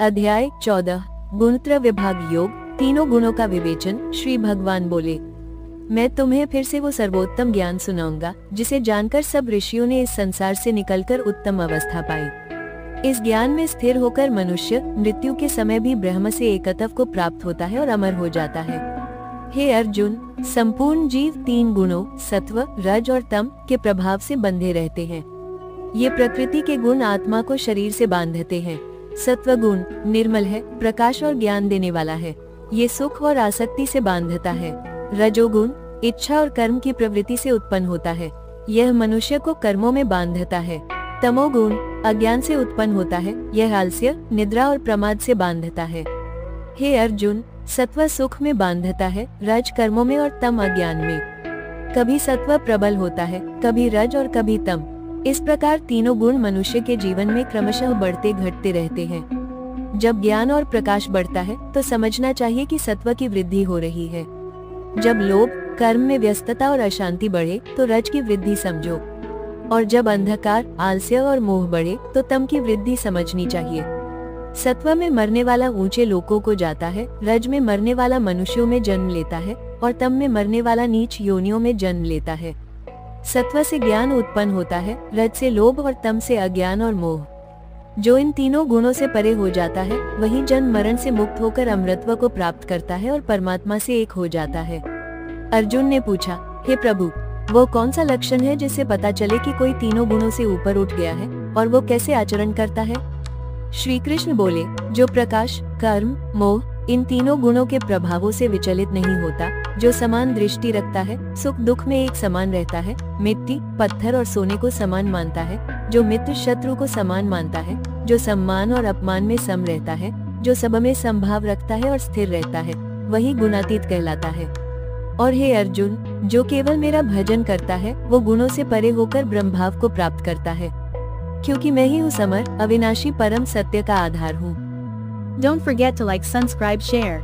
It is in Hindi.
अध्याय 14 गुणत्रय विभाग योग, तीनों गुणों का विवेचन। श्री भगवान बोले, मैं तुम्हें फिर से वो सर्वोत्तम ज्ञान सुनाऊंगा जिसे जानकर सब ऋषियों ने इस संसार से निकलकर उत्तम अवस्था पाई। इस ज्ञान में स्थिर होकर मनुष्य मृत्यु के समय भी ब्रह्म से एकत्व को प्राप्त होता है और अमर हो जाता है। हे अर्जुन, संपूर्ण जीव तीन गुणों सत्व, रज और तम के प्रभाव से बंधे रहते हैं। ये प्रकृति के गुण आत्मा को शरीर से बांधते हैं। सत्व गुण निर्मल है, प्रकाश और ज्ञान देने वाला है। ये सुख और आसक्ति से बांधता है। रजोगुण इच्छा और कर्म की प्रवृत्ति से उत्पन्न होता है। यह मनुष्य को कर्मों में बांधता है। तमोगुण अज्ञान से उत्पन्न होता है। यह आलस्य, निद्रा और प्रमाद से बांधता है। हे अर्जुन, सत्व सुख में बांधता है, रज कर्मों में और तम अज्ञान में। कभी सत्व प्रबल होता है, कभी रज और कभी तम। इस प्रकार तीनों गुण मनुष्य के जीवन में क्रमशः बढ़ते घटते रहते हैं। जब ज्ञान और प्रकाश बढ़ता है तो समझना चाहिए कि सत्व की वृद्धि हो रही है। जब लोभ, कर्म में व्यस्तता और अशांति बढ़े तो रज की वृद्धि समझो, और जब अंधकार, आलस्य और मोह बढ़े तो तम की वृद्धि समझनी चाहिए। सत्व में मरने वाला ऊंचे लोकों को जाता है, रज में मरने वाला मनुष्यों में जन्म लेता है और तम में मरने वाला नीच योनियों में जन्म लेता है। सत्व से ज्ञान उत्पन्न होता है, रज से लोभ और तम से अज्ञान और मोह। जो इन तीनों गुणों से परे हो जाता है वही जन्म मरण से मुक्त होकर अमृतत्व को प्राप्त करता है और परमात्मा से एक हो जाता है। अर्जुन ने पूछा, हे प्रभु, वो कौन सा लक्षण है जिससे पता चले कि कोई तीनों गुणों से ऊपर उठ गया है, और वो कैसे आचरण करता है? श्री कृष्ण बोले, जो प्रकाश, कर्म, मोह इन तीनों गुणों के प्रभावों से विचलित नहीं होता, जो समान दृष्टि रखता है, सुख दुख में एक समान रहता है, मिट्टी, पत्थर और सोने को समान मानता है, जो मित्र शत्रु को समान मानता है, जो सम्मान और अपमान में सम रहता है, जो सब में समभाव रखता है और स्थिर रहता है, वही गुणातीत कहलाता है। और हे अर्जुन, जो केवल मेरा भजन करता है वो गुणों से परे होकर ब्रह्मभाव को प्राप्त करता है, क्योंकि मैं ही उस अमर, अविनाशी परम सत्य का आधार हूँ। Don't forget to like, subscribe, share.